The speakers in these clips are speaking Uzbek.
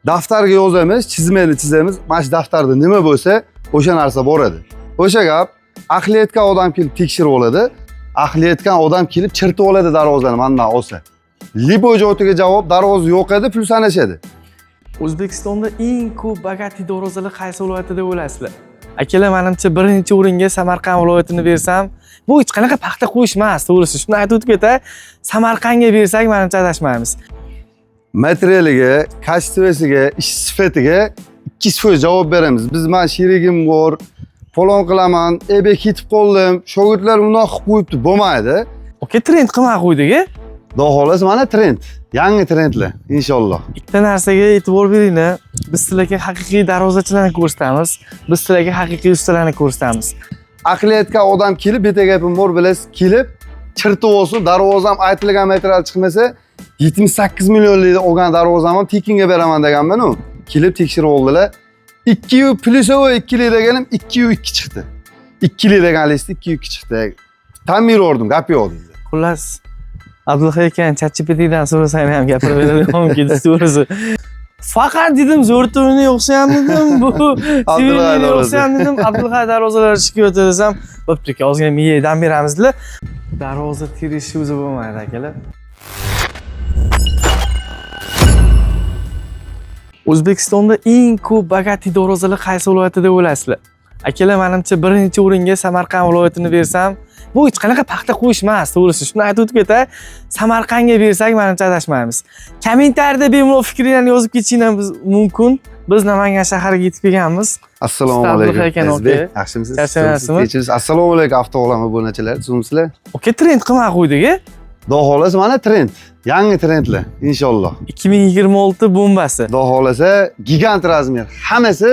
Daftarga yozamiz, chizmani chizamiz. Mana shu daftarda nima bo'lsa, o'sha narsa boradi. O'sha gap aqli yetgan odam kelib tekshirib oladi. Aqli yetgan odam kelib chirtib oladi darvozani mandan olsa. Libo javobiga javob darvoza yo'q edi, pul sanashadi. O'zbekistonda eng ko'p bagati darvozalar qaysi viloyatda deb o'ylaysizlar? Akalar, menimcha birinchi o'ringa Samarqand viloyatini bersam, bu hech qanaqa paxta qo'yish emas, to'g'risi. Shuni aytib o'tib ketay, Samarqandga bersak, menimcha adashmaymiz. Materialiga, kачествосiga, ish sifatiga 2% javob beramiz. Biz men sherigim bor, falon qilaman, ebe ketib qoldim, shogirdlar unoq qilib qo'yibdi, bo'lmaydi. Oka, trend qilmay qo'ydik-a? Xudo xohlasa mana trend, yangi trendlar inshaalloh. Ikkita narsaga e'tibor beringlar. Biz sizlarga haqiqiy darvozachilarni ko'rsatamiz. Biz sizlarga haqiqiy ustalarni ko'rsatamiz. Aqli yetgan odam kelib, beta gapim bor, bilasiz, kelib chirtib olsin, darvozam aytilgan material chiqmasa 78 millionlik olgan darvozam ham tekinga beraman deganman-ku. Kelib tekshirib oldilar. 2 plyusovoy 2 lik deganim 2 chiqdi. 2 lik degan listda 2 chiqdi. Ta'mir o'rdim, gap yo'q dedi. Xullas, Abdulhay aka ChatGPTdan so'rasang ham gapirib beradi mumkin, to'g'risi. Faqat dedim zo'rtuvini yo'qsam dedim, bu sivilni yo'qsam dedim, Abdulhay darvozalar chiqyapti desam, bo'pti aka, ozgina miyadan beramizlar. Darvoza tirishi o'zi bo'lmaydi akalar. O'zbekistonda eng ko'p bagati darvozalar qaysi viloyatda deb o'ylaysizlar? Akalar, menimcha birinchi o'ringa Samarqand viloyatini bersam, bu hech qanaqa paxta qo'yish emas, to'g'risi. Shuni aytib o'tib ketay, Samarqandga bersak, menimcha adashmaymiz. Kommentariyada bemalol fikringizni yozib ketishingiz mumkin. Biz Namangan shahariga yetib kelganmiz. Assalomu alaykum. Yaxshimisiz? Yaxshimisiz? Assalomu alaykum avtoolama bo'nachilar, tushunibsizlar? Oka, trend qilmay qo'ydik-a? Xudo xohlasa mana trend, yangi trendlar inshaalloh. 2026 bombasi. Xudo xohlasa gigant razmer. Hammasi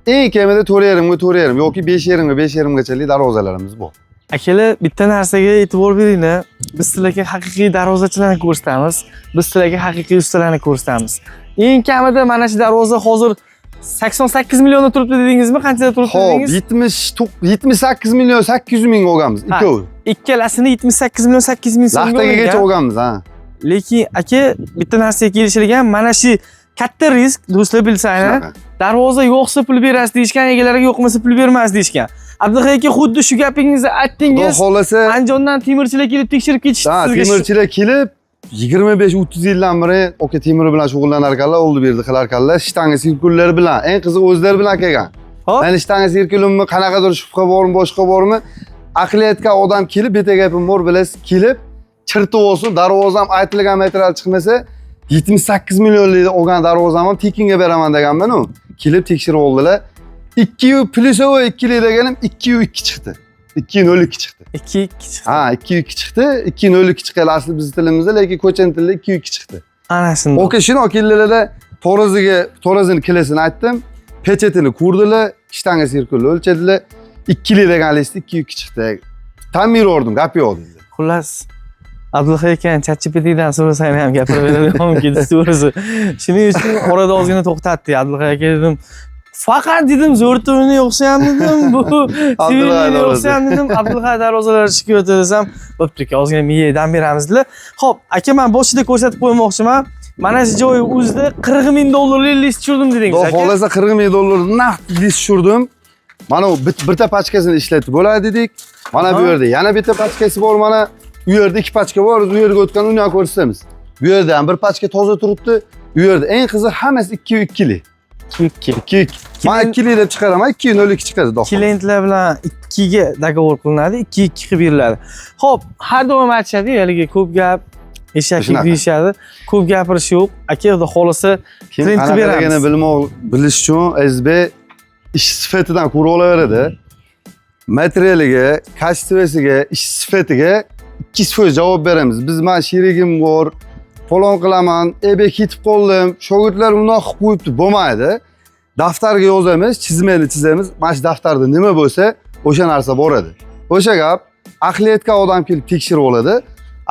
eng kamida 4,5 ga 4,5 yoki 5,5 ga 5,5 gachalik darvozalarimiz bor. Akalar, bitta narsaga e'tibor beringlar. Biz sizlarga haqiqiy darvozachilarni ko'rsatamiz. Biz sizlarga haqiqiy ustalarni ko'rsatamiz. Eng kamida mana shu darvoza hozir 88 millionda turibdi dedingizmi? Qanchada turibdi dedingiz? 78 million 800 ming olganmiz, ikkovi. Ikkalasini 78 million 800 ming so'mga olgan. Laxtagacha olganmiz, ha. Lekin aka, bitta narsaga kelishilgan, mana shu katta risk, do'stlar bilsanglar, darvoza yo'qsa pul berasiz deyishgan, egalariga yo'qmasa pul bermas deyishgan. Abdulhay aka, xuddi shu gapingizni aytdingiz. Xudo xohlasa Andijondan temirchilar kelib tekshirib ketishdi sizga. Temirchilar kelib 25-30 yildan beri oka temir bilan shug'ullanar ekanlar, oldi berdi qilar ekanlar, shtanga sirkullari bilan, eng qiziq o'zlari bilan kelgan. Men shtanga sirkulimni qanaqadir shubha bormi, boshqa bormi? Aqli yetgan odam kelib, beta gapim bor, bilasiz, kelib chirtib olsin, darvozam aytilgan material chiqmasa 78 millionlik olgan darvozam ham tekinga beraman deganman-ku. Kelib tekshirib oldilar. 2 plyusovoy 2 lik deganim 2 chiqdi. 202 chiqdi. 2 chiqdi. Ha, 202 chiqdi. 202 chiqqan asli biz tilimizda, lekin ko'chan tilida 202 chiqdi. Ana shunday. Oka, shuni keldilarda to'razini kilesini aytdim. Pechetini ko'rdilar, shtanga sirkulni o'lchadilar. 2 lik degan listda 202 chiqdi. Ta'mir o'rdim, gap yo'q dedi. Xullas, Abdulhay aka ChatGPTdan so'rasang ham gapirib beradi mumkin, to'g'risi. Shuning uchun orada ozgina to'xtatdik. Abdulhay aka dedim, faqat dedim zo'rtuvini yo'qsam dedim, bu sivilni yo'qsam dedim, Abdulhay darvozalar chiqyapti desam, bo'pti aka, ozgina miyadan beramizlar. Xo'p, aka, men boshida ko'rsatib qo'ymoqchiman. Mana shu joy o'zida 40 ming dollarlik list tushirdim dedingiz aka. Xudo xohlasa 40 ming dollar naqd list tushirdim. Mana bitta pachkasini ishlatib bo'ladi dedik. Mana bu yerda yana bitta pachkasi bor, mana u yerda 2 pachka bor, u yerga o'tgan uni ham ko'rsatamiz. Bu yerda ham bir pachka toza turibdi. U yerda eng qiziq hammasi 2 lik. 2. Men 2 lik deb chiqaraman, 202 chiqadi. Klientlar bilan 2 ga dogovor qilinadi, 2 qilib beriladi. Xo'p, har doim aytishadi, haligi ko'p gap eshaklik deyishadi. Ko'p gapirish yo'q. Aka, xudo xolasa trend qilib beramiz. Bilish uchun SB ish sifatidan ko'rib olaveradi. Materialiga, kачествосiga, ish sifatiga 2% javob beramiz. Biz men sherigim bor, falon qilaman, ebe ketib qoldim, shogirdlar unoq qilib qo'yibdi, bo'lmaydi. Daftarga yozamiz, chizmani chizamiz. Mana shu daftarda nima bo'lsa, o'sha narsa boradi. O'sha gap aqli yetgan odam kelib tekshirib oladi.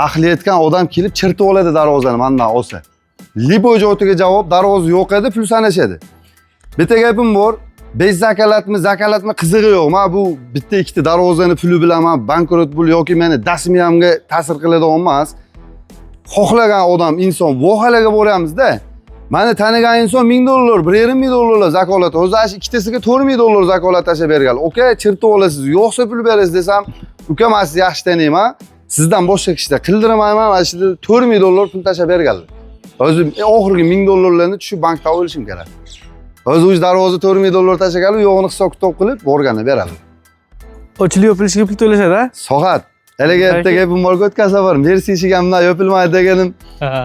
Aqli yetgan odam kelib chirtib oladi darvozani mandan olsa. Libo javobiga javob darvoza yo'q edi, pul sanashadi. Bitta gapim bor, bez zakalatmi qizig'i yo'q. Men bu bitta ikkita darvozani puli bilan men bankrot bo'l yoki meni dasmiyamga ta'sir qiladigan emas. Xohlagan odam inson vohalarga boramiz-da. Mani tanigan inson $1000, $1,500 zakolat. O'zi ash ikkitasiga $4,000 zakolat tashlab bergan. Oka, chirtib olasiz, yo'qsa pul berasiz desam, uka men sizni yaxshi taniyman. Sizdan boshqa kishida qildirmayman, mana shu $4,000 pul tashlab berganlar. O'zi oxirgi $1000 tushib bankda olishim kerak. O'zi darvoza $4,000 tashlaganlar, yo'g'ini hisob kitob qilib borganda beradi. Ochilib yopilishiga pul to'lashadi-a? Soat. Haliga bitta gapim bor, o'tgan safar Mercy ishiga bunday yopilmaydi deganim.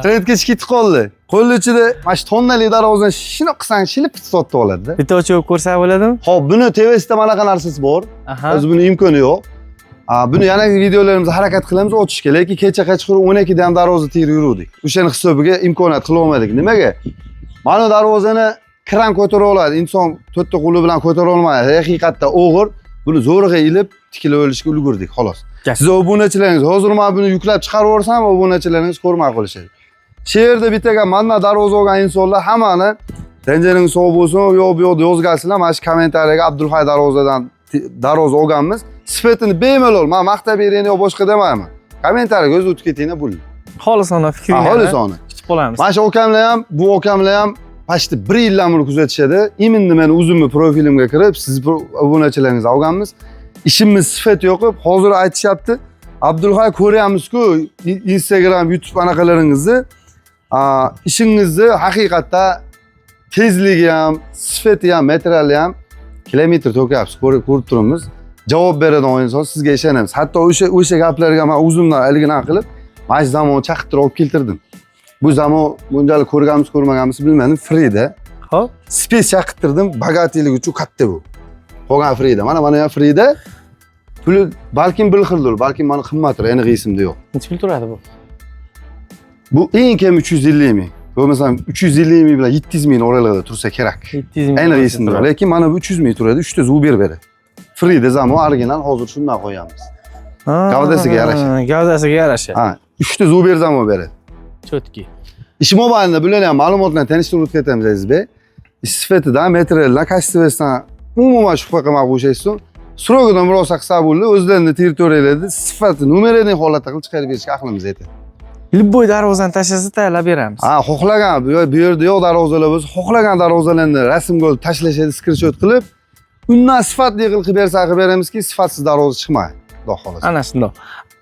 Trendga chiqib ketib qoldi. Qo'lni ichida mana shu tonnali darvozani shuni qilsang shilib sotib oladi-da. Bitta ochib ko'rsak bo'ladimi? Xo'p, buni TV'sida mana qanaqa narsasi bor. O'zi buni imkoni yo'q. Buni yana videolarimizda harakat qilamiz o'tishga, lekin kecha kechqurun 12 da ham darvoza terib yurdik. O'shaning hisobiga imkoniyat qila olmadik. Nimaga? Mana darvozani kran ko'tara oladi. Inson to'rtta qo'li bilan ko'tara olmaydi. Haqiqatda o'g'ir. Buni zo'rg'a ilib tikilib olishga ulgurdik, xolos. Siz obunachilaringiz hozir men buni yuklab chiqarib yuborsam, obunachilaringiz ko'rmay qolishadi. Shu yerda bittaga mana darvoza olgan insonlar hammani tenjering sog' bo'lsin, yo'q bu yoqda yozgansizlar. Mana shu kommentariyaga Abdulhay darvozadan darvoza olganmiz. Sifatini bemalol men maqtab berayni yo boshqa demayman. Kommentariyaga o'z o'tib ketinglar bo'ldi. Xolisona fikringizni. Xolisona. Kutib qolamiz. Mana shu okamlar ham, bu okamlar ham pashti 1 yildan buni kuzatishadi. Imindi men o'zimni profilimga kirib, siz obunachilaringizni olganmiz. İşimiz sifat yo'qib, hozir aytishyapti. Abdulhay ko'ryapmiz-ku Instagram, YouTube anaqalaringizni. İşingizni haqiqatda tezligi ham, sifati ham, materiali ham kilometr to'kyapsiz. Ko'rib turibmiz. Javob beradigan inson sizga ishonamiz. Hatto o'sha gaplarga men o'zimdan ilgina qilib, mana zamon chaqtirib olib keltirdim. Bu zamon bunchalik ko'rganmiz, ko'rmaganmiz bilmadim, free-da. Xo'p, Space chaqtirdim, bagateligi uchun katta bu. Qolgan free-da. Mana ham free-da. Puli balkim 1 xildir, balkim mana qimmatroq, aniq esimda yo'q. necha pul turadi bu? Bu eng kam 350 ming. Bo'lmasam 350 ming bilan 700 ming oralig'ida tursa kerak. 700 ming. Aniq esimda yo'q. Lekin mana bu 300 ming turadi, 3 ta Uber beradi. Free-da zamon original hozir shundan qo'yamiz. Gavdasiga yarasha. Gavdasiga yarasha. Ha, 3 ta Uber zamon beradi. Chotki. Ish mobilida bularni ham ma'lumotlarni tanishtirib ketamiz Azizbek. Ish sifatidan, materialdan, kачествосidan umuman shubha qilmay qo'yishaysiz. Srogidan murosa qilsa bo'ldi, o'zlarini territoriyalarida sifati, numerining holatda qilib chiqarib berishga aqlimiz yetadi. Любой darvozani tashlasa tayyorlab beramiz. Ha, xohlagan bu yerda yo'q darvozalar bo'lsa, xohlagan darvozalarni rasmga olib tashlashadi, screenshot qilib, undan sifatli qilib qilib beramizki, sifatsiz darvoza chiqmaydi. Xudo xolasa. Ana shundoq.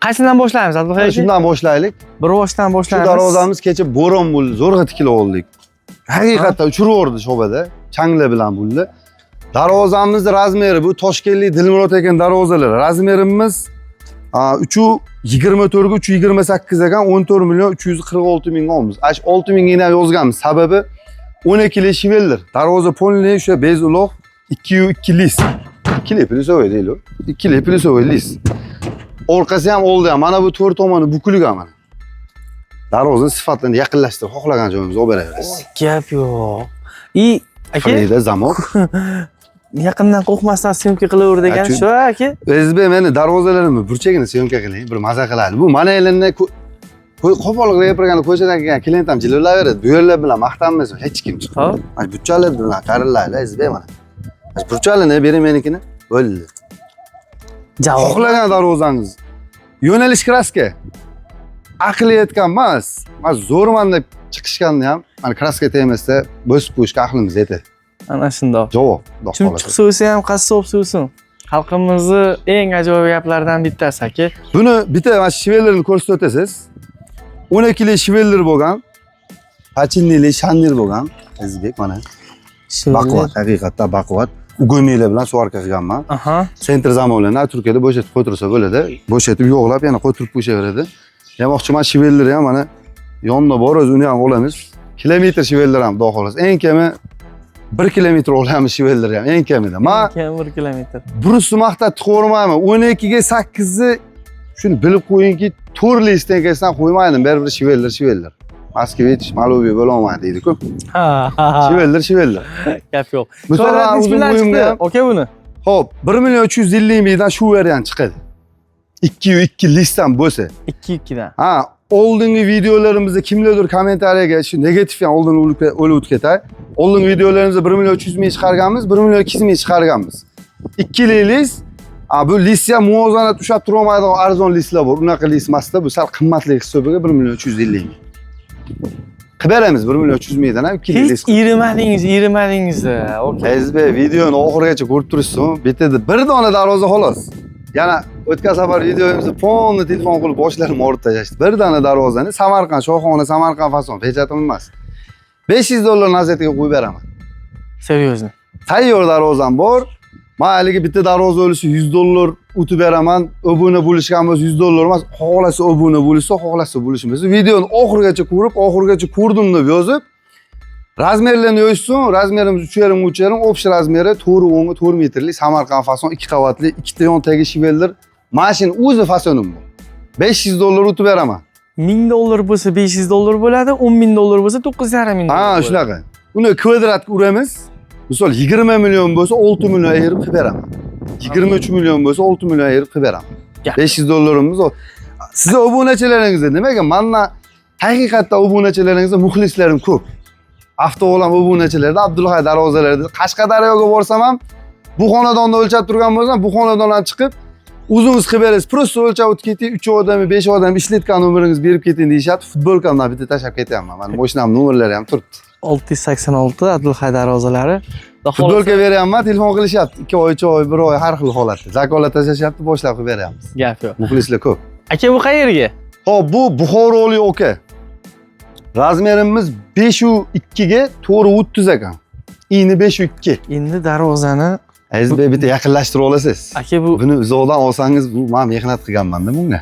Qaysidan boshlaymiz, Abdulhay aka? Shundan boshlaylik. Bir boshdan Shu boshlaymiz. darvozamiz kecha bo'ron bo'ldi, zo'rg'a tikilib oldik. Haqiqatda uchirib yubordi shobada, changlar bilan bo'ldi. Darvozamizni razmeri bu Toshkentlik Dilmurod ekan darvozalar. Razmerimiz 324 ga 328 ekan 14 million 346 ming olmiz. Ash 6 mingini ham yozganmiz. Sababi 12 li shiveldir. Darvoza polni o'sha bez uloq 2 lis. 2 li plyusovый deydi u. 2 li plyusovый lis. Orqasi ham oldi ham. Mana bu to'rt tomoni bukilgan mana. Darvoza sifatlarini yaqinlashtirib xohlagan joyimizga olib beraverasiz. Gap yo'q. Aka, Frida zamon. yaqindan qo'rqmasdan syomka qilaver degan shu aka. O'zbek meni darvozalarimni burchagini syomka qiling, bir maza qiladi. Bu mana elimda qo'pollik gapirganda ko'chadan kelgan klient ham jilovlayveradi. Bu yerlar bilan maqtanmaymiz, hech kim chiqib. Mana burchalar bilan qarillaylar, o'zbek mana. Burchalarni bering menikini. Bo'ldi. Javob. Xohlagan darvozangiz. Yo'nalish kraska. Aqli yetgan emas. Men zo'rman deb chiqishganda ham, mana kraska tegmasa, bosib qo'yishga aqlimiz yetadi. Ana shundoq. Javob. Chumchuq suvsi ham qassob suvsin. Xalqimizni eng ajoyib gaplaridan bittasi aka. Buni bitta mana shivellarni ko'rsatib o'tasiz. 12 li shiveller bo'lgan, pachinli shandir bo'lgan. O'zbek mana. Baquvvat, haqiqatda baquvvat. Ugomilar bilan suvarka qilganman. Aha. Sentr zamonlarni Turkiyada bo'shatib qo'ytirsa bo'ladi. Bo'shatib yo'qlab yana qo'ytirib qo'yishaveradi. Demoqchi men shiveller ham mana yonda bor, o'zi uni ham olamiz. Kilometr shiveller ham xudo xolasa. Eng kami 1 kilometr olamiz shiveller ham eng kamida. Men 1 kilometr. Burusni maqtab qo'ymayman. 12 ga 8 ni shuni bilib qo'yingki, to'rli istenkasidan qo'ymaydim. Bir shiveller. Moskvich, Maloviy bo'lolmaydi deydi-ku. Ha. Shiveller. Gap yo'q. Mustafa uzun bo'yimda. Aka buni. Xo'p, 1 million 350 mingdan shu variant chiqadi. 2 listdan bo'lsa. 2 dan. Ha, oldingi videolarimizda kimlardir kommentariyaga shu negativ ham oldin o'lib ketay. Oldingi videolarimizda 1 million 300 ming chiqarganmiz, 1 million 200 ming chiqarganmiz. 2 list. Bu listga muvozanat ushlab turolmaydigan arzon listlar bor. Unaqa list emasda, bu sal qimmatli hisobiga 1 million 350 ming. Qilib beramiz 1 million 300 mingdan ham 2 Hech irimadingiz. Okey. SB videoni oxirigacha ko'rib turibsiz. Bitta bir dona darvoza xolos. Yana o'tgan safar videomizni fonni telefon qilib boshlarim o'rib tashlashdi. Bir dona darvozani Samarqand, Shohona, Samarqand fason pechatim emas. $500 nazatiga qo'yib beraman. Seryozni. Tayyor darvozam bor. Men haligi bitta darvoza o'lishi $100 o'tib beraman. Obuna bo'lishgan bo'lsa $100 emas, xohlasa obuna bo'lsa, xohlasa bo'lishmasa, videoni oxirigacha ko'rib, oxirigacha ko'rdim deb yozib, razmerlarni yozsin, razmerimiz 3,5 3,5, общий razmeri 4,10 4 metrlik Samarqand fason 2 qavatli, ikkita yon tagi shiveldir. Mashina o'zi fasonim bu. $500 o'tib beraman. $1000 bo'lsa $500 bo'ladi, $10,000 bo'lsa $9,5 ming. Ha, shunaqa. Uni kvadratga uramiz. Misol 20 million bo'lsa 6 million ayirib qilib beraman. 23 million bo'lsa 6 million ayirib qilib beraman. $500'imiz o. Siz obunachilaringizda nimaga mendan haqiqatda obunachilaringizda muxlislarim ko'p. Avtovolan obunachilarda Abdulhay darvozalarida Qashqadaryoga borsam ham bu xonadonni o'lchab turgan bo'lsam, bu xonadondan chiqib o'zingiz qilib berasiz. Prosta o'lchab o'tib keting, 3 odam, 5 odam ishlatgan nomeringizni berib keting deyishadi. Futbolkamdan bitta tashlab ketyapman. Mana mashinam nomerlari ham turibdi. 686 Abdulhay darvozalari. Futbolka beryapman, telefon qilishyapti. 2 oy, 3 oy, 1 oy har xil holatda. Zakolat tashlashyapti, boshlab qilib beryapmiz. Gap yo'q. Muxlislar ko'p. Aka bu qayerga? Hop, bu Buxorolik aka. Razmerimiz 5,2 ga 4,30 ekan. Ini 5,2. Endi darvozani SB bitta yaqinlashtira olasiz. aka bu Buni uzoqdan olsangiz, bu men mehnat qilganman-da bunga.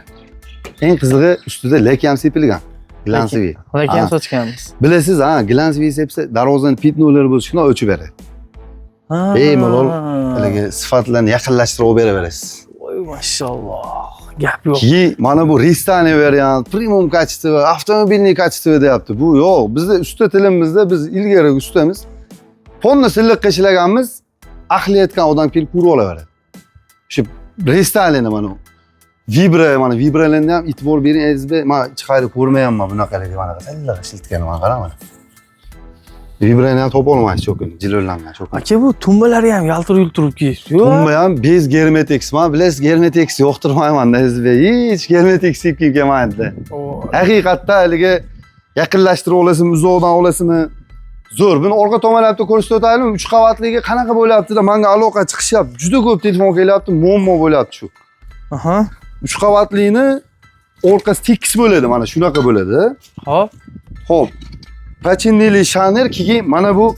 Eng qizig'i ustida lek ham sepilgan. Glansiviy. lekin sochganmiz. Bilasiz, ha, glansiviy sepsa darvozani pitnolar bo'lsa, shuni o'chib beradi. Bemalol haligi sifatlarni yaqinlashtira olib beraverasiz. Voy mashalloh. Gap yo'q. Keyin mana bu restane variant, premium kачество, avtomobilniy kачество deyapti. Bu yo'q. Bizda usta tilimizda biz ilgari ustamiz. Ponni silliqqa ishlaganmiz, ahli etgan odam kelib ko'rib olaveradi. Shu restaleni mana mana vibralarni ham e'tibor bering SB. Men chiqarib ko'rmayapman bunaqaligi mana silliq ishlatgan mana qara mana. Vibrani ham topa olmaysiz cho'kini, jilolangan cho'kin. Aka bu tumbalari ham yaltirib ketdi. Tumba ham bez Germetex. Men bilasiz Germetex yoqtirmayman SB. Hech Germetex sepib kelmaydi. Haqiqatda haligi yaqinlashtirib olasizmi, uzoqdan olasizmi? Zo'r. Buni orqa tomonlabda ko'rsatib o'taylikmi? 3 qavatligi qanaqa bo'lyapti-da, menga aloqa chiqishyapti. Juda ko'p telefon kelyapti, muammo bo'lyapti shu. Aha. 3 qavatlikni orqasi tekis bo'ladi, mana shunaqa bo'ladi. Hop. Xo'p. Pachinnili shaner keyin mana bu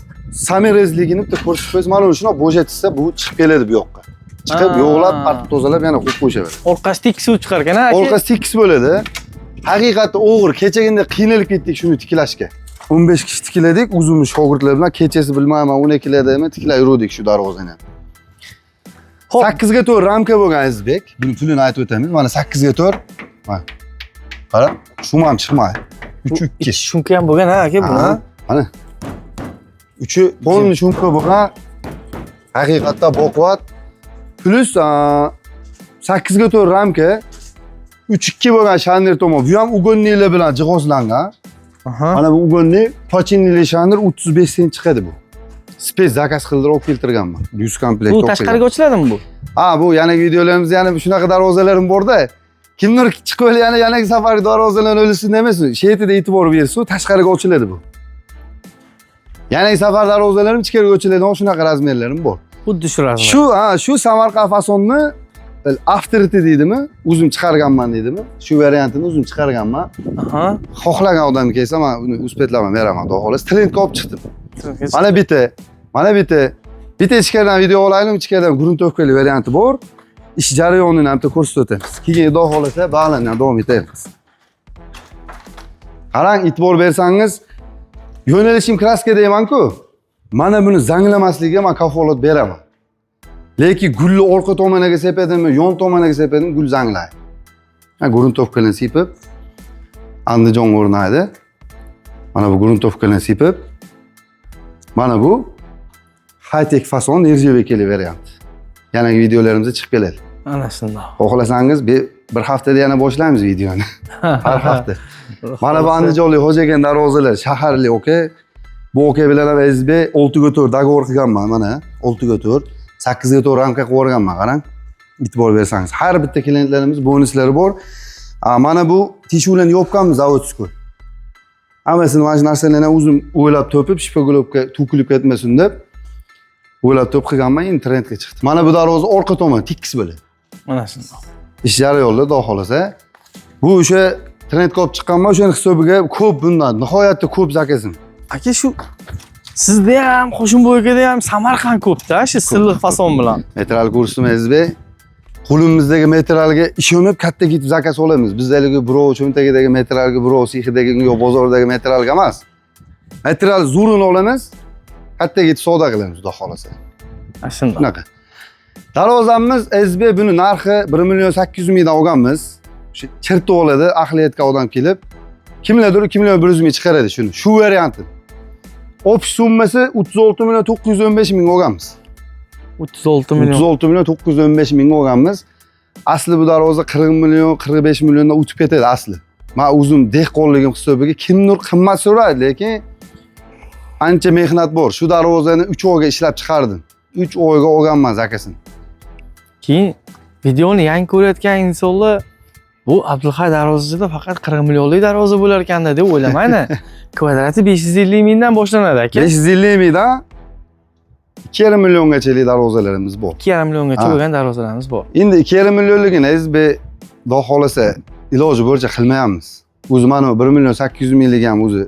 samerezligini bitta ko'rsatib qo'ysiz. Mana shuna bo'shatsa bu chiqib keladi bu yoqqa. Chiqib yo'qlab, artib tozalab yana qo'yib qo'yishaveradi. Orqasi tekis suv chiqar ekan, aka. Orqasi tekis bo'ladi. Haqiqatda og'ir, kechagina qiynalib ketdik shuni tiklashga. 15 kishi tikladik, o'zimiz shogirdlar bilan kechasi bilmayman 12 lardami tiklab yurdik shu darvozani. 8 ga 4 ramka bo'lgan Azizbek. Buni pulini aytib o'tamiz. Mana 8 ga 4. Mana. Qara, shum ham chiqmaydi. 3,2. Shumka ham bo'lgan, ha, aka bu. Mana. 3'i bo'lni shumka bo'lgan. Haqiqatda baquvvat. Plus 8 ga 4 ramka. 3,2 bo'lgan shaner tomon. Bu ham ugonnilar bilan jihozlangan. Mana bu ugonli pachinnili shaner 35 sent chiqadi bu. Space zakaz qildirib olib keltirganman. 100 komplekt. Bu tashqariga ochiladimi bu? Ha, bu yanagi videolarimizda yana shunaqa darvozalarim bor-da. Kimdir chiqib yanagi safar darvozalarni o'lsin demasin. Shetida e'tibor bersin, tashqariga ochiladi bu. Yanagi safar darvozalarim ichkariga ochiladigan shunaqa razmerlarim bor. Xuddi shu razmer. Shu Samarqand fasonni Afterite deydimi? O'zim chiqarganman deydimi? Shu variantini o'zim chiqarganman. Aha. Xohlagan odam kelsa men uni uspetlaman beraman, xudo xohlasa. Trendga olib chiqdim. Mana bitta ichkaridan video olaylik, ichkaridan gruntovkali varianti bor. Ish jarayonini ham ko'rsatib o'tamiz. Keyin xudo xohlasa ba'lan ham davom etamiz. Qarang, e'tibor bersangiz, yo'nalishim kraska deyman-ku. Mana buni zanglamasligiga men kafolat beraman. Lekin gulni orqa tomoniga sepadimmi, yon tomoniga sepadimmi, gul zanglaydi. Gruntovkani sepib, Andijon o'rnaydi. Mana bu gruntovkani sepib, mana bu high-tech fason nержавейкali variant. Yanagi videolarimizda chiqib keladi. Ana shunday. Xohlasangiz bir haftada yana boshlaymiz videoni. Har hafta. Mana bu andijonlik Xo'jagan darvozalar, shaharlik aka. Bu aka bilan ham SB 6 ga 4 dogovor qilganman, mana 6 ga 4, 8 ga 4 ramka qilib o'rganman, qarang. E'tibor bersangiz, har bitta klientlarimiz bonuslari bor. Mana bu teshuvlarni yopganmiz zavodskiy. Hammasini mana shu narsalarni o'zim o'ylab topib, shpagulobga to'kilib ketmasin deb o'ylab top qilganman, internetga chiqdi. Mana bu darvoza orqa tomon tekis bo'ladi. Mana shundoq. Ish jarayonida xudo xolasa. Bu o'sha trendga olib chiqqanman, o'shaning hisobiga ko'p bundan, nihoyatda ko'p zakazim. Aka shu sizda ham Qo'shimbo'ykada ham Samarqand ko'p-da, shu silliq fason bilan. Metral kursimizni qo'limizdagi metralga ishonib katta ketib zakaz olamiz. Bizdagi birov cho'ntagidagi metralga, birov sixidagi yo bozordagi metralga emas. Metral zo'rini olamiz, katta ketib savdo qilamiz, xudo xolasa. Shundoq. Shunaqa. Darvozamiz SB buni narxi 1.800.000 dan olganmiz. Shu chirtib oladi, ahliyatga odam kelib, kimlardir 2.100.000 chiqaradi shuni. Shu varianti. Opish summasi 36.915.000 olganmiz. 36 million. 36.915.000 olganmiz. Asli bu darvoza 40 million, 45 milliondan o'tib ketadi asli. Men o'zim dehqonligim hisobiga kimdir qimmat so'raydi, lekin ancha mehnat bor. Shu darvozani 3 oyga ishlab chiqardim. 3 oyga olganman zakasini. Keyin videoni yangi ko'rayotgan insonlar bu Abdulhay darvozasida faqat 40 millionlik darvoza bo'lar ekanda deb o'ylamaydi. Kvadrati 550 mingdan boshlanadi aka. 550 mingdan 2,5 milliongacha darvozalarimiz bor. 2,5 milliongacha bo'lgan darvozalarimiz bor. Endi 2,5 millionligini SB xudo xolasa iloji bo'yicha qilmayapmiz. O'zi mana 1.800.000 ham o'zi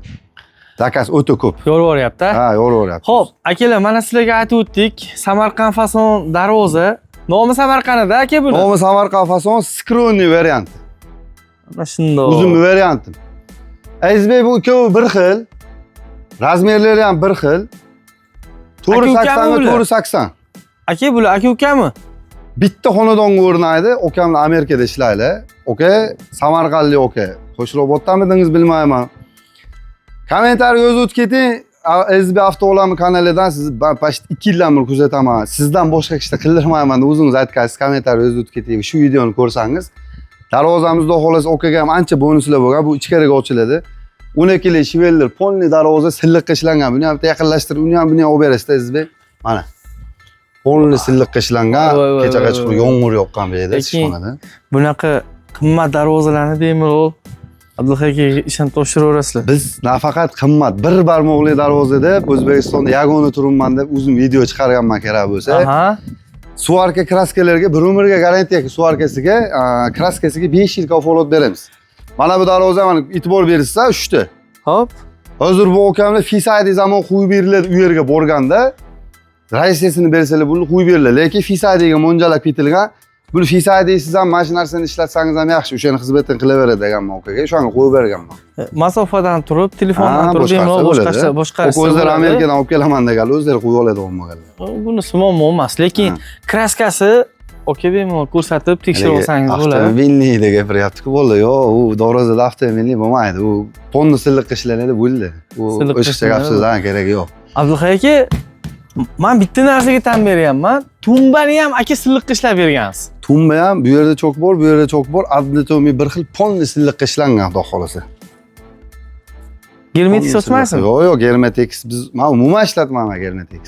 zakaz o'ta ko'p. Yo'rvoryapti. Ha, yo'rvoryapti. Xo'p, akalar, mana sizlarga aytib o'tdik. Samarqand fason darvoza. Nomi Samarqandda aka buni. Nomi Samarqand fason skronniy variant. Mana shundoq. Uzun variantim. SB bu ikkovi bir xil. Razmerlari ham bir xil. 480 ga 480. Aka bular aka-ukami? Bitta xonadonga o'rnaydi. Okamlar Amerikada ishlaydi. Oka Samarqandlik oka. Qo'shiroboddanmidingiz bilmayman. Kommentariy yozib keting. SB avtoolami kanalidan sizni past 2 yildan beri kuzataman. Sizdan boshqa kishida qildirmayman deb o'zingiz aytgansiz. Kommentariy yozib keting. Shu videoni ko'rsangiz, darvozamizda xolos okaga ham ancha bonuslar bo'lgan. Bu ichkariga ochiladi. 12 li shiveller, polni darvoza silliqqa ishlangan. Buni ham yaqinlashtirib, uni ham olib berasiz SB. Mana. Polni silliqqa ishlangan. Kechagacha yomg'ir yoqqan bu yerda ishxonada. Bunaqa qimmat darvozalarni bemalol Abdulhayga ishonib topshiraverasizlar. Biz nafaqat qimmat, bir barmoqli darvoza deb O'zbekistonda yagona turibman deb o'zim video chiqarganman kerak bo'lsa. Aha. Suvarka kraskalarga bir umrga garantiya suvarkasiga, kraskasiga 5 yil kafolat beramiz. Mana bu darvoza mana e'tibor bersizlar, uchta. Hop. Hozir bu okamlar Fisaydi zamon qo'yib beriladi u yerga borganda, raisiyasini bersalar buni qo'yib beriladi. Lekin Fisaydiga mo'ljalab ketilgan. Bu Fisaydisiz ham mana shu narsani ishlatsangiz ham yaxshi, o'shani xizmatini qilaveradi deganman okaga. O'shani qo'yib berganman. Masofadan turib, telefondan turib bemalol boshqarsa. O'zlari Amerikadan olib kelaman deganlar, o'zlari qo'yib oladi olmaganlar. Bunisi muammo emas, lekin kraskasi oka bemalol ko'rsatib tekshirib olsangiz bo'ladi. Avtomobilni deb gapiryapti-ku bo'ldi. Yo'q, u darvozada avtomobilni bo'lmaydi. U ponni silliqqa ishlanadi, bo'ldi. U o'sha gapsizdan keragi yo'q. Abdulhay aka, men bitta narsaga tan beryapman. Tumbani ham aka silliqqa ishlab bergansiz. Tumba ham bu yerda cho'k bor, bu yerda cho'k bor. Adlitomiy bir xil ponni silliqqa ishlangan, xudo xolasa. Germetik sochmaysizmi? Yo'q, germetik biz men umuman ishlatmayman germetik.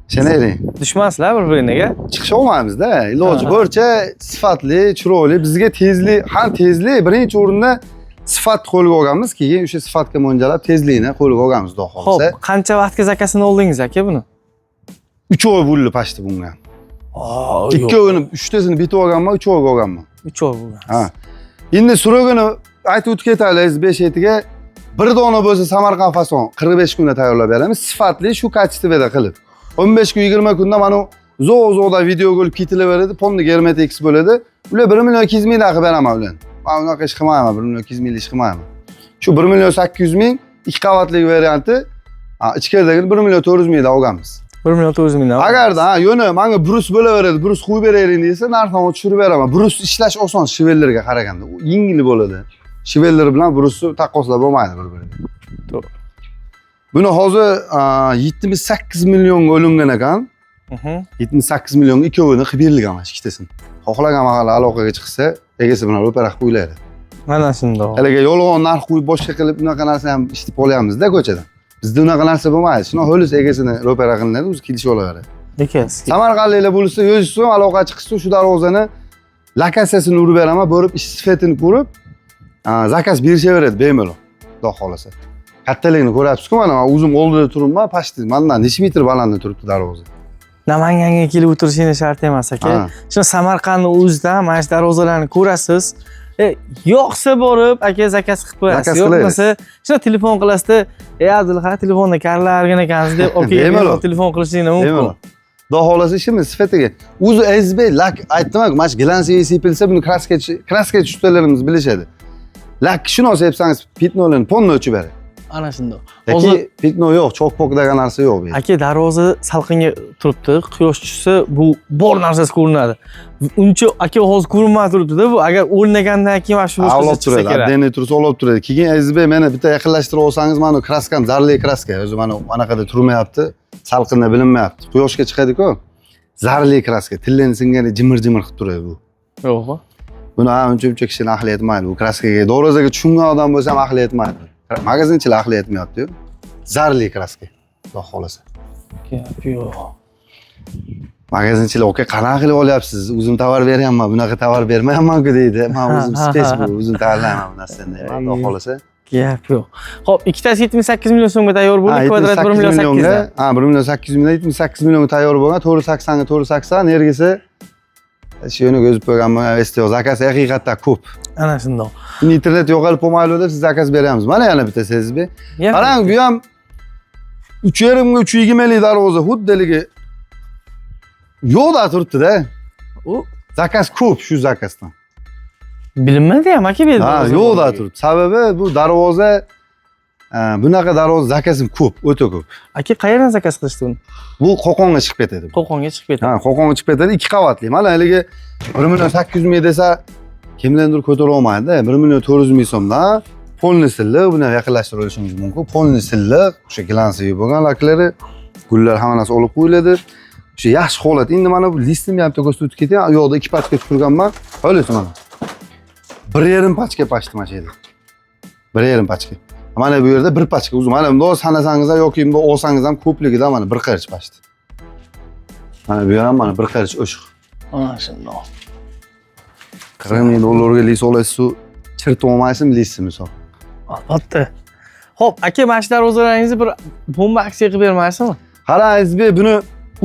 Tushunaylik. Dushmansizlar bir-biriga. Chiqish olmaymiz-da. Iloji boricha sifatli, chiroyli, bizga tezlik, ham tezlik birinchi o'rinda sifat qo'lga olganmiz, keyin o'sha sifatga mo'ljalab tezlikni qo'lga olganmiz, xudo xolasa. Xo'p, qancha vaqtga zakasini oldingiz aka buni? 3 oy bo'ldi pashti bunga. Ikkovini, uchtasini bitib olganman, 3 oyga olganman. 3 oy bo'lgan. Ha. Endi surogini aytib o'tib ketaylik, 5 etiga bir dona bo'lsa Samarqand fason 45 kunda tayyorlab beramiz, sifatli shu kачествоda qilib. 15 kun 20 kunda mana zo'da video bo'lib ketilaveradi, ponni germetik bo'ladi. Ular 1.200.000 dan qilib beraman ularni. Men unaqa ish qilmayman, 1.200.000 ish qilmayman. Shu 1.800.000 ikki qavatli varianti, ichkaridagi 1.400.000 dan olganmiz. 1.400.000 dan. Agarda yo'ni menga brus bo'laveradi, brus qo'yib beraylik desa, narxini tushirib beraman. Brus ishlash oson shivellarga qaraganda. U yengil bo'ladi. Shiveller bilan brusni taqqoslab bo'lmaydi bir-biriga. To'g'ri. Buni hozir 78 millionga olingan ekan. 78 million ikkovini qilib berilgan mana ikkitasini. Xohlagan mahalla aloqaga chiqsa, egasi bilan ro'para qilib qo'yiladi. Mana shundoq. Haliga yolg'on narx qo'yib boshqa qilib unaqa narsa ham eshitib qolyapmiz-da ko'chada. Bizda unaqa narsa bo'lmaydi. Shuni xolis egasini ro'para qilinadi, o'zi kelishib olaveradi. Ekas. Samarqandliklar bo'lsa, yozishsin, aloqa chiqsa, shu darvozani lokatsiyasini urib beraman, borib ish sifatini ko'rib, zakaz berishaveradi bemalol. Xudo xolasa. kattaligini ko'ryapsiz-ku, mana o'zim oldida turibman, pastda. Mendan necha metr balandda turibdi darvoza. Namanganga kelib o'tirishingni shart emas aka. Ha. Shuni Samarqandni o'zida mana shu darvozalarni ko'rasiz. Yo'qsa borib aka zakaz qilib qo'yasiz. Zakaz Yo'qmasa shuna telefon qilasizda, Abdulha telefonda karlargan ekansiz deb Bemalol. telefon qilishingiz mumkin. Bemalol. Xudo xolasa ishimiz sifatiga. O'zi SB lak aytdim-ku, mana shu glansiya sepilsa buni kraska tushtirlarimiz bilishadi. Lak shuni sepsangiz pitnolarni ponni o'chib beradi. Ana shunday. Yoki pitno yo'q, chokpok degan narsa yo'q bu yerda. Aka darvoza salqinga turibdi, quyosh tushsa bu bor narsasi ko'rinadi. Uncha aka hozir ko'rinmay turibdi-da, bu agar o'rnagandan keyin mana shu Olib turadi, addenniy tursa olib turadi. Keyin SB meni bitta yaqinlashtirib olsangiz, mana kraskam zarli kraska, o'zi mana anaqada turmayapti, salqinda bilinmayapti. Quyoshga chiqadi-ku. Zarli kraska, tillani singani jimir-jimir qilib turadi bu. Yo'q. Buni uncha kishini ahli etmaydi bu kraskaga. Darvozaga tushungan odam bo'lsa ham ahli etmaydi. Magazinchilar ahli etmayapti-yu. Zarli kraska. Xudo xolasa. Yo'q. Magazinchilar "Oka, qanaqa qilib olyapsiz? O'zim tovar beryapman, bunaqa tovar bermayapman-ku" deydi. Men o'zim space bu, o'zim tayyorlayman bu narsani deyman. Xudo xolasa. Gap yo'q. Xo'p, ikkitasi 78 million so'mga tayyor bo'ldi, kvadrat 1 million 800 dan. Ha, 1 million 800 mingdan 78 millionga tayyor bo'lgan, 480 ga 480, nergisi shuni yozib qo'yganman, STO zakaz haqiqatda ko'p. Ana shundoq. Internet yo'qolib qolmaydi deb siz zakaz beryapmiz. Mana yana bitta sezbi. Qarang, bu ham 3,5 ga 320 lik darvoza xuddaligi yo'qda turibdi-da. U Zakaz ko'p shu zakazdan. bilinmaydi ham aka bu yerda. Ha, yo'qda turibdi. Sababi bu darvoza bunaqa darvoza zakazim ko'p, o'ta ko'p. Aka qayerdan zakaz qilishdi uni? Bu Qo'qonga chiqib ketadi. Qo'qonga chiqib ketadi. Ha, Qo'qonga chiqib ketadi, 2 qavatli. Mana haligi 1 million 800 ming desa, kimdandir ko'tara olmaydi. 1 million 400 ming so'mdan polni silliq, buni yaqinlashtirib olishingiz mumkin. Polni silliq, o'sha glansiya bo'lgan laklari, gullar hamma narsa olib qo'yiladi. O'sha yaxshi holat. Endi mana bu listni ham ko'rsatib ketyapman. U yoqda 2 pachka tushirganman. Xo'laysiz mana. 1,5 pachka pashti mana shu yerda. 1,5 pachka. Mana bu yerda 1 pachka. O'zi mana bundoq sanasangiz ham yoki bundoq olsangiz ham ko'pligidan mana 1 qirch pashti. Mana bu yer ham mana 1 qirch o'shiq. Ana shundoq. 40 ming dollarga lis olasiz, chirtib olmaysizmi lisni misol. Albatta. Xo'p, aka mana shu darvozalaringizni bir bomba aksiya qilib bermaysizmi? Qarang, biz buni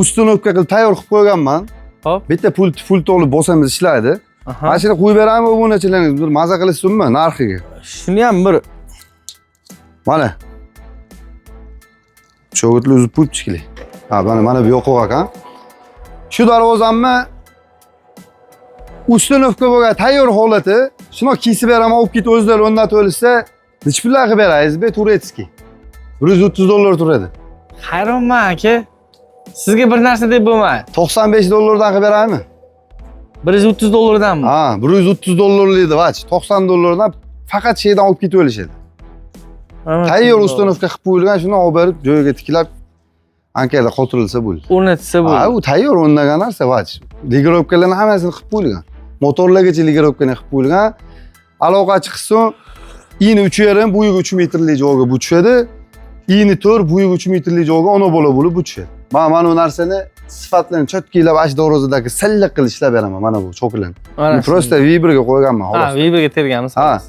ustunovka qilib tayyor qilib qo'yganman. Hop. Bitta pult olib bosamiz ishlaydi. Mana shuni qo'yib beraymi obunachilaringiz? Bir maza qilishsinmi narxiga? Shuni ham bir Mana. Cho'g'itli uzib pultchikli. Ha, mana bu yo'q ekan. Shu darvozamni ustunovka bo'lgan tayyor holati, shuni kesib beraman, olib ketib o'zlari o'rnatib olishsa, necha pullar qilib berasiz? Turetskiy. 130 dollar turadi. hayronman aka. Sizga bir narsa deb bo'lmaydi. 95 dollardan qilib beraymi? 130 dollardanmi? Ha, 130 dollarlıydı vaç. 90 dollardan faqat şeydan olib ketib olishadi. Tayyor ustunovka qilib qo'yilgan, shuni olib berib joyiga tiklab ankarada qotirilsa bo'ldi. O'rnatsa bo'ldi. Ha, u tayyor o'rnagan narsa vaç. Ligirovkalarni hammasini qilib qo'yilgan. Motorlargacha ligirovkani qilib qo'yilgan. Aloqachi qilsin, ini 3,5, bo'yiga 3 metrlik joyga bu tushadi. Ini 4, bo'yiga 3 metrlik joyga ona bola bo'lib bu tushadi. Mana bu narsani sifatlarini cho'tkilab ash darvozadagi silliq qilib ishlab beraman mana bu cho'klarni. Prosta vibrga qo'yganman xolos. Ha, vibrga terganmiz. Ha.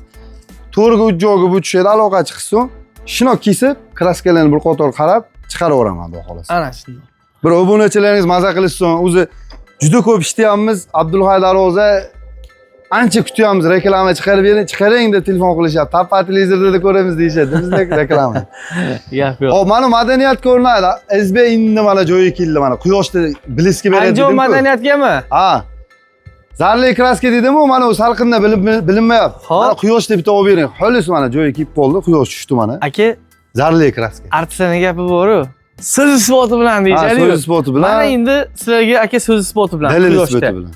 To'rga uch joyga bu tushadi, aloqachi qilsin. Shuni kesib, kraskalarni bir qator qarab chiqaraveraman xudo xolos. Ana shunday. Bir obunachilaringiz maza qilishsin. O'zi juda ko'p ishlayapmiz. Abdulhay darvoza ancha kutyapmiz, reklama chiqarib bering, chiqaring deb telefon qilishyapti. Tapa televizorda ko'ramiz deyishadi. Bizda reklama. Gap yo'q. Hop, mana madaniyat ko'rinadi. SB endi mana joyiga keldi mana. Quyoshda bliski beradi. Anjon madaniyatgami? Ha. Zarli kraska dedim-ku, mana u salqinda bilinmayapti. Mana quyoshda bitta olib bering. Xolis mana joyiga kelib qoldi, quyosh tushdi mana. Aka, zarli kraska. artistlarning gapi bor-ku. So'z isboti bilan deyishadi. So'z isboti bilan. Mana endi sizlarga aka so'z isboti bilan. Dalil isboti bilan.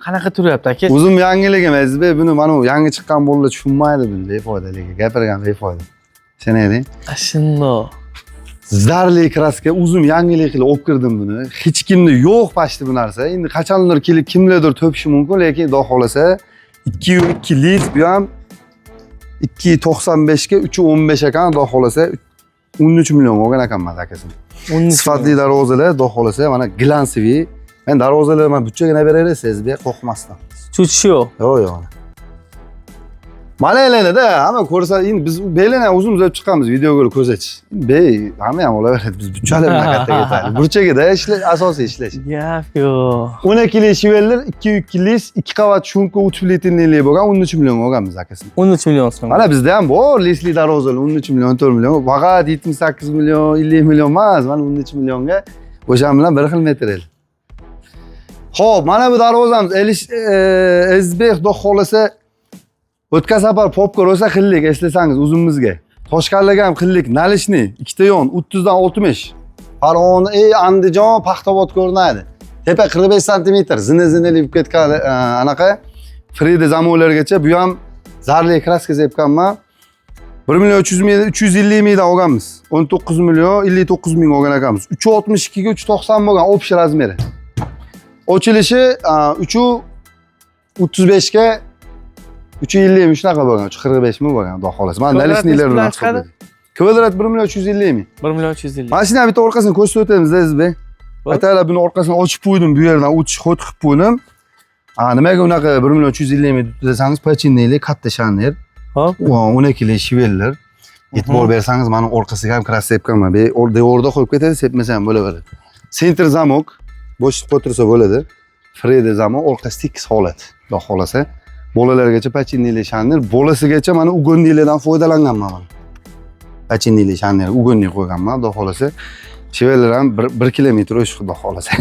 Qanaqa turyapti aka? O'zim yangiligim SB, buni mana u yangi chiqqan bolalar tushunmaydi buni, befoydaligi. Gapirgan befoyda. Tushunading? Shundoq. Zarli kraska o'zim yangilik qilib olib kirdim buni. Hech kimda yo'q pashti bu narsa. Endi qachonlar kelib kimlardir to'pishi mumkin, lekin xudo xolasa 2,2 lis bu ham 2,95 ga 3,15 ekan, xudo xolasa 13 million olgan ekanman akasini. Sifatli darvozalar, xudo xolasa mana glansiy. Men darvozalar men buchagina beraverasiz, qo'rqmasdan. Cho'chishi yo'q. Yo'q. Mana elenida, hamma ko'rsa, endi biz belana uzun uzab chiqamiz, videoga ko'rsatish. Bey, hamma ham olaveradi, biz bunchalik katta ketadi. Burchagida ishlash, asosiy ishlash. Gap yo'q. 12 li shivellar, 2 qavat shunka 3 litrli bo'lgan 13 million olganmiz akasi. 13 million so'm. Mana bizda ham bor lisli darvozalar 13 million, 14 million. Faqat 78 million, 50 million emas, mana 13 millionga o'sha bilan bir xil material. Xo'p, mana bu darvozamiz Ezbek xudo xolasa o'tgan safar popkor o'sa xillik eslasangiz uzunimizga. Toshkanlarga ham xillik, nalishni, ikkita yon 30 dan 60. Farg'ona, Andijon, Paxtobod ko'rinadi. Tepa 45 sm, zina-zinali bo'lib ketgan anaqa Frida zamonlargacha bu ham zarli kraska sepganman. 1 million 300 ming, 350 mingdan olganmiz. 19 million 59 ming olgan ekanmiz. 362 ga 390 bo'lgan общий razmeri. Ochilishi 335 ga 350 shunaqa bo'lgan, 345 mi bo'lgan, xudo xolasa. Mana nalishnilar bilan chiqadi. Kvadrat 1 million 350 ming. 1 million 350. Mashina bitta orqasini ko'rsatib o'tamiz, Azizbek. Aytaylar, buni orqasini ochib qo'ydim, bu yerdan o'tish xod qilib qo'ydim. Nimaga unaqa 1 million 350 ming desangiz, pachineli, katta shanner. Hop. 12 li shivellar. E'tibor bersangiz, mana orqasiga ham kraska sepganman. Devorda qo'yib ketadi, sepmasa ham bo'laveradi. Center zamok, bo'shliq qo'ytirsa bo'ladi. Freda zamok, orqasi tekis holat, xudo xolasa. Bolalargacha pachineli shanner, bolasigacha mana ugonnilardan foydalanganman mana. Pachineli shanner, ugonni qo'yganman, xudo xolasa. Shivellar ham 1 kilometr o'sh, xudo xolasa.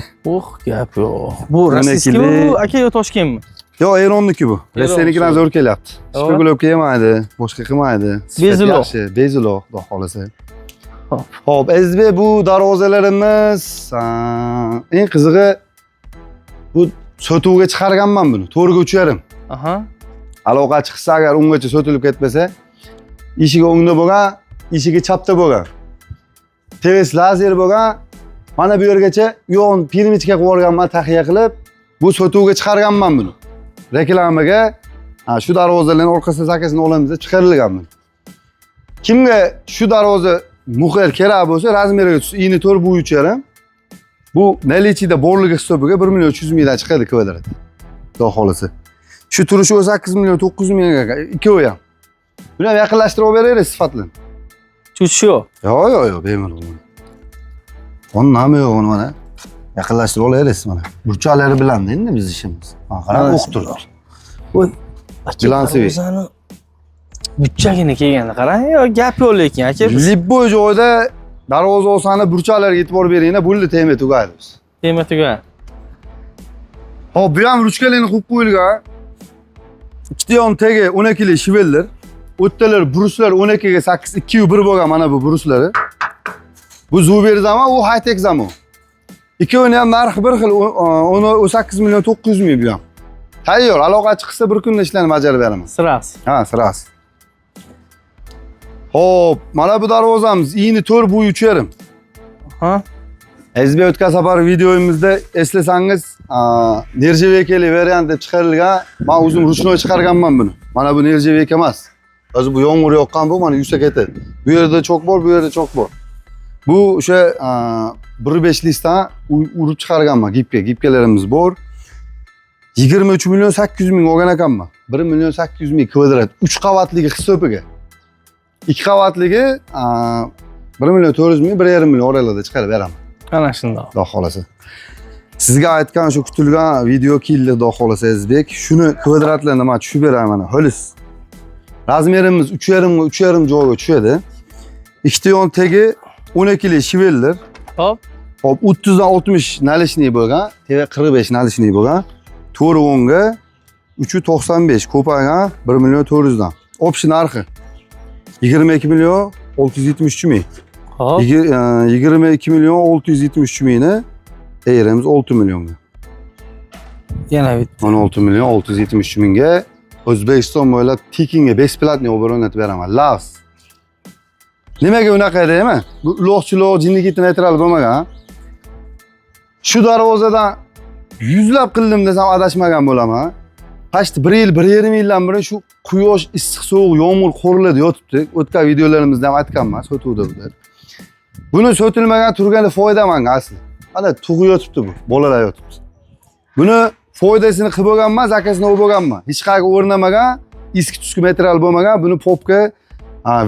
Gap yo'q. Bu rossiyskiy aka yo Toshkentmi? Yo'q, Eronniki bu. Rossiyanikidan zo'r kelyapti. Shpigulovka yemaydi, boshqa qilmaydi. Bezulo. Bezulo, xudo xolasa. Xo'p, Azizbek, bu darvozalarimiz eng qizig'i bu sotuvga chiqarganman buni. 4.5. Aha. Aloqa chiqsa agar ungacha sotilib ketmasa, eshigi o'ngda bo'lgan, eshigi chapda bo'lgan. TVS lazer bo'lgan. Mana bu yergacha yo'q, pirmitga qo'yib yuborganman, taxiya qilib, bu sotuvga chiqarganman buni. Reklamaga shu darvozalarning orqasida zakasini olamiz deb chiqarilgan buni. Kimga shu darvoza muhayr kerak bo'lsa, razmeriga tushsa, ini 4 bu 3.5. Bu nalichida borligi hisobiga 1 million 300 mingdan chiqadi kvadrat. Xudo xolasa. Shu turishi 8 million 900 mingga ikkovi ham. Buni ham yaqinlashtirib beraylik sifatlan. Tushi yo'q. Yo'q, bemalol. Onun nami yo'q uni mana. Yaqinlashtirib olaylik mana. Burchaklari bilan endi biz ishimiz. Qarab o'qitirdik. Voy, Bilansiy. Buchagini kelganda qarang, yo gap yo'q lekin aka. Libboy joyda darvoza olsani burchaklariga e'tibor beringlar, bo'ldi, tema tugaydi biz. Tema tuga. Hop, bu ham ruchkalarni qo'yib qo'yilgan. Ikkita yon tagi 12 li shivellar. O'ttalar bruslar 12 ga 8, 2-1 bo'lgan mana bu bruslari. Bu Zuber zamon, u high-tech zamon. Ikkovini ham narxi bir xil, 18 million 900 ming bu ham. Tayyor, aloqa chiqsa bir kunda ishlarni bajarib beraman. Siras. Ha, siras. Hop, mana bu darvozamiz ini 4 bu 3.5. Ha? Azizbek o'tgan safar videomizda eslasangiz, nержавейкali variant deb chiqarilgan. Men o'zim ruchnoy chiqarganman buni. Mana bu nержавейка emas. Hozir bu yomg'ir yoqqan bu, mana yuksak ketadi. Bu yerda cho'q bor, bu yerda cho'q bor. Bu o'sha 1.5 listdan urib chiqarganman, gipkalarimiz bor. 23 million 800 ming olgan ekanman. 1 million 800 ming kvadrat. 3 qavatligi hisobiga. 2 qavatligi 1 million 400 ming, 1,5 million oralarda chiqarib beraman. Ana shundoq. Xudo xolasa. Sizga aytgan shu kutilgan video keldi, xudo xolasa Azizbek. Shuni kvadratlarni men tushib beraman. Xolis. Razmerimiz 3,5 joyga tushadi. Ikkita yon tagi 12 li shivellar. Hop. Hop, 30 dan 60 nalishniy bo'lgan, TV 45 nalishniy bo'lgan. 4 ga 395 ko'paygan 1 million 400 dan. Общий narxi 22 million 673 ming. Hop. 22 million 673 mingni ayiramiz 6 millionga. Yana bitta. 16 million 673 mingga O'zbekiston bo'ylab tekinga besplatniy o'rnatib beraman. Lavs. Nimaga unaqa deymi? Bu uloqchilar, jinnikitni aytiral bo'lmagan. Shu darvozadan yuzlab qildim desam adashmagan bo'laman. Past 1 yil, 1,5 yildan beri shu quyosh, issiq, sovuq, yomg'ir qo'riladi yotibdi. O'tgan videolarimizda ham aytganman, sotuvda bu. Buni sotilmagan turgani foyda menga asli. Mana tug'i yotibdi bu, bolalar yotibdi. Buni foydasini qilib bo'lganman, zakasini olib bo'lganman. Hech qayerga o'rnamagan, eski tuski material bo'lmagan, buni popga,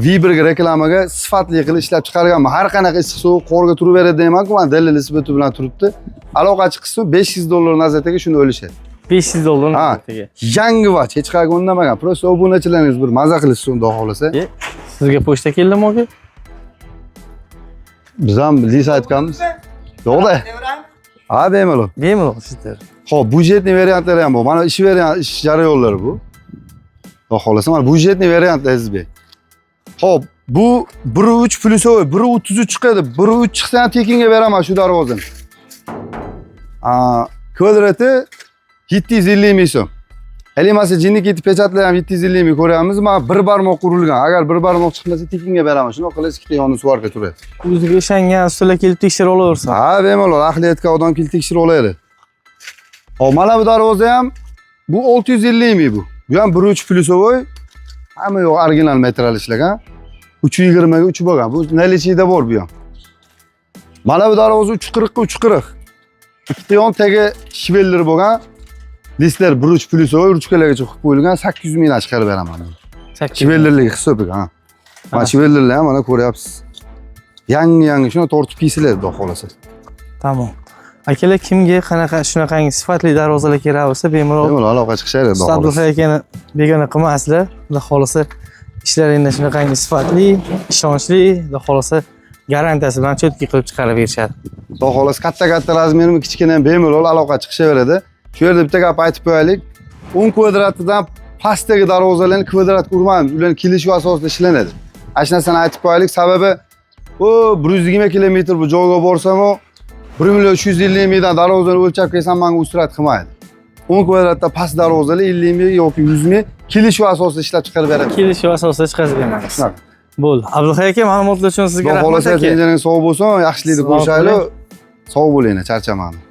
Viberga reklamaga sifatli qilib ishlab chiqarganman. Har qanaqa issiq sovuq qorga turib beradi deyman-ku, mana dalil isboti bilan turibdi. Aloqachi qilsa $500 nazaratiga shuni o'lishadi. $500 Ha, nazaratiga. yangi vatch, hech qayerga o'rnamagan. Prosta obunachilaringiz bir maza qilishsin, xudo xolasa. Sizga pochta keldimi aka? Biz ham lis aytganmiz. Yo'q-da. Ha, bemalol. Bemalol sizlar. Xo'p, budjetli variantlari ham bor. Mana ish jarayonlari bu. Xudo xolasa, mana budjetli variant Azizbek. Xo'p, bu 1.3 plyusovoy, 1.33 chiqadi. 1.3 chiqsa ham tekinga beraman shu darvozani. Kvadrati 750 ming so'm. Elimasi jinnik etib pechatlar ham 750 ming ko'ryapmiz. Mana bir barmoq qurilgan. Agar bir barmoq chiqmasa tekinga beraman. Shuni qilasiz, ikkita yoni suvarka turadi. O'ziga ishongan ustolar kelib tekshirib olaversin. Ha, bemalol, ahli aytgan odam kelib tekshirib oladi. Hop, mana bu darvoza ham bu 650 ming bu. Bu ham 1.3 plyusovoy. Hamma yo'q original material ishlagan. 320 ga 3 bo'lgan. Bu nalichida bor bu ham. Mana bu darvoza 340 ga 340. Ikkita yon tagi shivellar bo'lgan. Listlar 1.3 plyusovoy ruchkalarga chiqib qo'yilgan, 800 mingdan chiqarib beraman. 800. Shivellarlik hisobiga, ha. Mana shivellarlar ham mana ko'ryapsiz. Yangi shuni tortib kiysiladi, xudo xolasa. Tamom. Akalar kimga qanaqa shunaqangi sifatli darvozalar kerak bo'lsa, bemalol aloqa chiqishadi, xudo Abdulla xolasa. akani begona qilmaslar. Xudo xolasa ishlaringizda shunaqangi sifatli, ishonchli, xudo xolasa garantiyasi bilan cho'tki qilib chiqarib berishadi. Xudo xolasa katta razmermi, kichkina ham bemalol aloqa chiqishaveradi. Shu yerda bitta gap aytib qo'yaylik. 10 kvadratidan pastdagi darvozalarni kvadratga urmaymiz. Ularni kelishuv asosida ishlanadi. Ana shu narsani aytib qo'yaylik, sababi 120 kilometr bu joyga borsam, 1.350 mingdan darvozani o'lchab kelsam, menga usrat qilmaydi. 10 kvadratda past darvozalar 50 ming yoki 100 ming kelishuv asosida ishlab chiqarib beradi. Kelishuv asosida chiqarib beramiz. Bo'ldi. Abdulla aka, ma'lumotlar uchun sizga Xudo rahmat xolasa, aka. tenjeringiz sog' bo'lsin, yaxshilikni ko'rishaylik. Sog' bo'linglar, charchamayman.